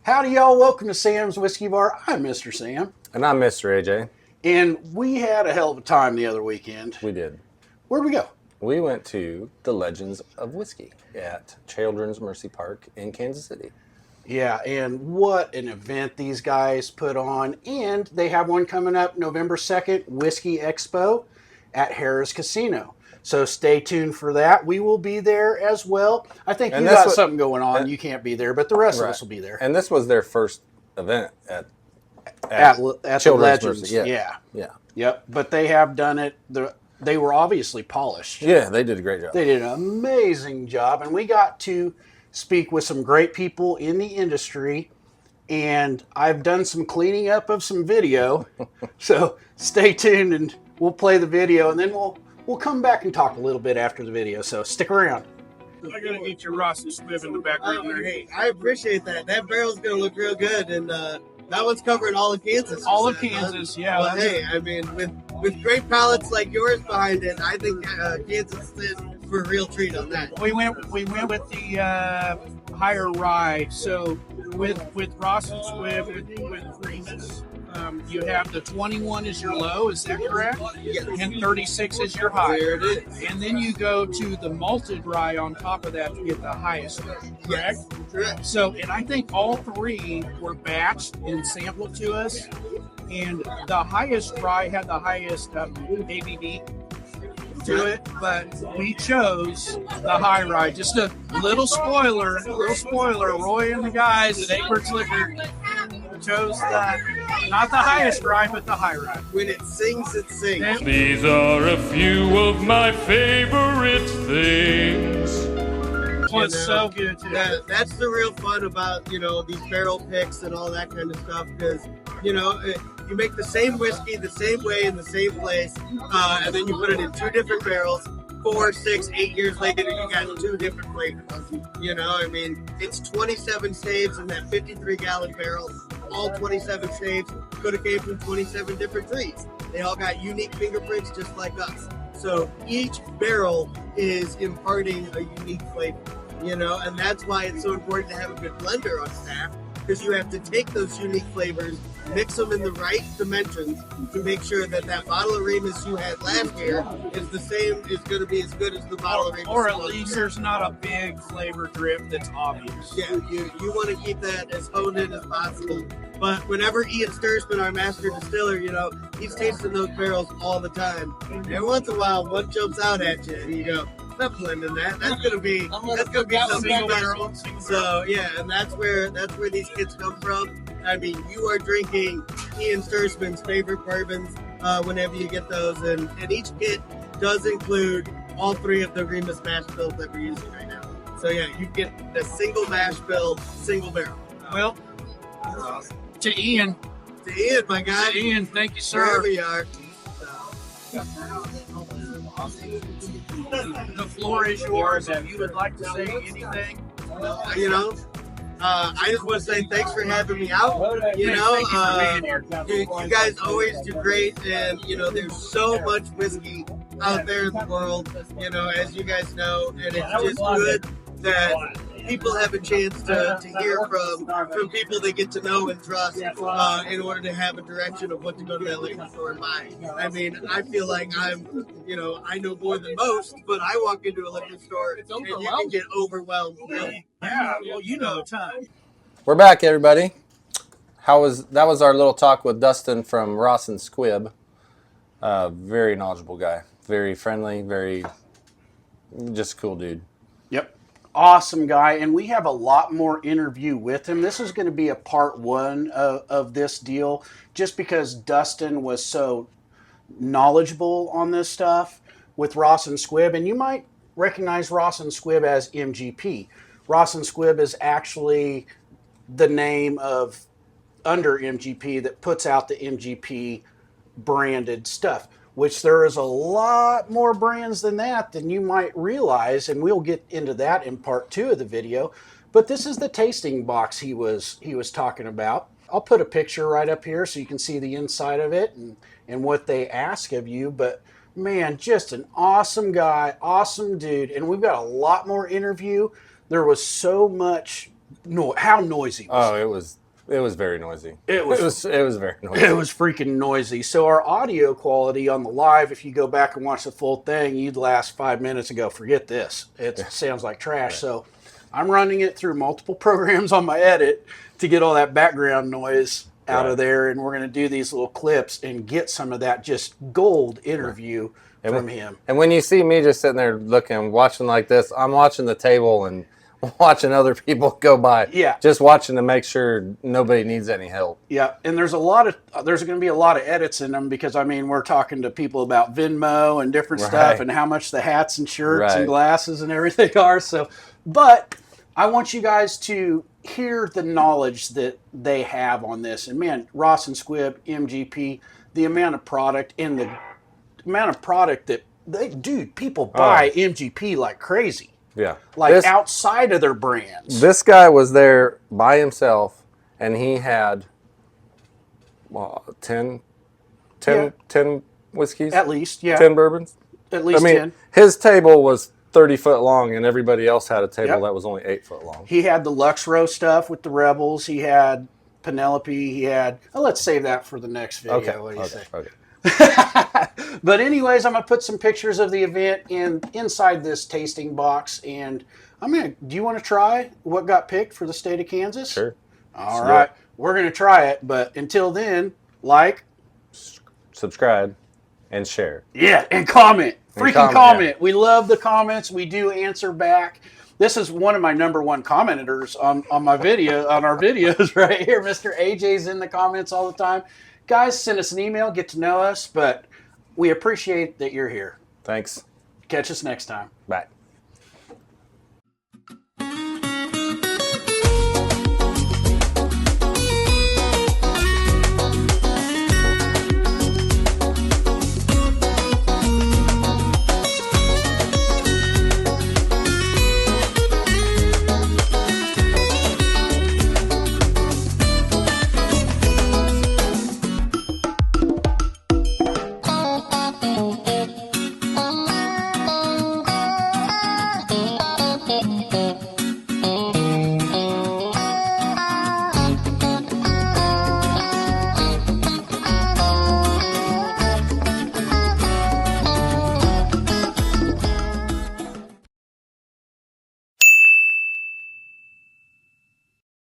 Howdy, y'all. Welcome to Sam's Whiskey Bar. I'm Mr. Sam. And I'm Mr. AJ. And we had a hell of a time the other weekend. We did. Where'd we go? We went to the Legends of Whiskey at Children's Mercy Park in Kansas City. Yeah, and what an event these guys put on. And they have one coming up November 2nd, Whiskey Expo at Harrah's Casino. So stay tuned for that. We will be there as well. I think you got something going on. You can't be there, but the rest of us will be there. And this was their first event at the Legends. Yeah. Yep. But they have done it. They were obviously polished. Yeah, they did a great job. They did an amazing job. And we got to speak with some great people in the industry. And I've done some cleaning up of some video. So stay tuned and we'll play the video. And then we'll come back and talk a little bit after the video. So stick around. I gotta get your Ross Squibb in the background there. Hey, I appreciate that. That barrel's gonna look real good, and that one's covering all of Kansas. All of Kansas, yeah. Well, hey, I mean, with great palettes like yours behind it, I think Kansas is for a real treat on that. We went with the higher rye. So with Ross and Squibb with Remus, you have the 21 is your low, is that correct? Yes. And 36 is your high. There it is. And then you go to the malted rye on top of that to get the highest, correct? Yes, correct. So, and I think all three were batched and sampled to us. And the highest rye had the highest ABV to it, but we chose the high rye. Just a little spoiler. Roy and the guys at Acreage Liquor chose not the highest rye, but the high rye. When it sings, it sings. These are a few of my favorite things. It's so good too. That's the real fun about, these barrel picks and all that kind of stuff, because, you make the same whiskey the same way in the same place, and then you put it in two different barrels. 4, 6, 8 years later, you got two different flavors. It's 27 staves in that 53-gallon barrel. All 27 staves could have came from 27 different trees. They all got unique fingerprints just like us. So each barrel is imparting a unique flavor, and that's why it's so important to have a good blender on staff, because you have to take those unique flavors, mix them in the right dimensions to make sure that bottle of Remus you had last year is going to be as good as the bottle of Remus. Or at least there's not a big flavor drift that's obvious. Yeah, you want to keep that as honed in as possible. But whenever Ian Stursman, our master distiller, he's tasting those barrels all the time. Every once in a while, one jumps out at you, and you go, "I'm blending that. That's gonna be something special." So yeah, and that's where these kids come from. You are drinking Ian Stursman's favorite bourbons whenever you get those, and each kit does include all three of the Remus mash bills that we're using right now. So yeah, you get a single mash bill, single barrel. Well, Awesome. to Ian, My guy. To Ian, thank you, sir. Wherever you are. The floor is yours. If you would like to say anything, I just want to say thanks for having me out. thank you for being here. You guys always do great, and there's so much whiskey out there in the world, as you guys know, and it's just good that people have a chance to hear from people they get to know and trust in order to have a direction of what to go to that liquor store and buy. I feel like I know more than most, but I walk into a liquor store and you can get overwhelmed. Really. Yeah, well, you know a ton. We're back, everybody. That was our little talk with Dustin from Ross and Squibb. Very knowledgeable guy. Very friendly, very just cool dude. Yep. Awesome guy, and we have a lot more interview with him. This is going to be a part one of this deal, just because Dustin was so knowledgeable on this stuff with Ross and Squibb, and you might recognize Ross and Squibb as MGP. Ross and Squibb is actually the name of under MGP that puts out the MGP branded stuff, which there is a lot more brands than that than you might realize, and we'll get into that in part 2 of the video. But this is the tasting box he was talking about. I'll put a picture right up here so you can see the inside of it and what they ask of you. But man, just an awesome guy, awesome dude. And we've got a lot more interview. There was so much No, how noisy was Oh, it was very noisy. It was very noisy. it was freaking noisy. So our audio quality on the live, if you go back and watch the full thing, you'd last 5 minutes and go, forget this. It sounds like trash. So I'm running it through multiple programs on my edit to get all that background noise out of there. And we're going to do these little clips and get some of that just gold interview from him. And when you see me just sitting there looking, watching like this, I'm watching the table and watching other people go by. Yeah. Just watching to make sure nobody needs any help. Yeah, and there's going to be a lot of edits in them because, I mean, we're talking to people about Venmo and different stuff and how much the hats and shirts and glasses and everything are. So, but I want you guys to hear the knowledge that they have on this. And man, Ross and Squibb, MGP, the amount of product and the amount of product that people buy MGP like crazy. Yeah. Like outside of their brands. This guy was there by himself, and he had 10 whiskeys? At least, yeah. 10 bourbons? At least 10. His table was 30 foot long, and everybody else had a table that was only 8 foot long. He had the Lux Row stuff with the Rebels. He had Penelope. He had... Oh, let's save that for the next video. Okay. What do you say? Okay. But anyways, I'm going to put some pictures of the event inside this tasting box. And do you want to try what got picked for the state of Kansas? Sure. All right. We're going to try it. But until then, subscribe, and share. Yeah, and comment. Freaking comment. Yeah. We love the comments. We do answer back. This is one of my #1 commenters on my video, on our videos right here. Mr. AJ's in the comments all the time. Guys, send us an email, get to know us, but we appreciate that you're here. Thanks. Catch us next time. Bye.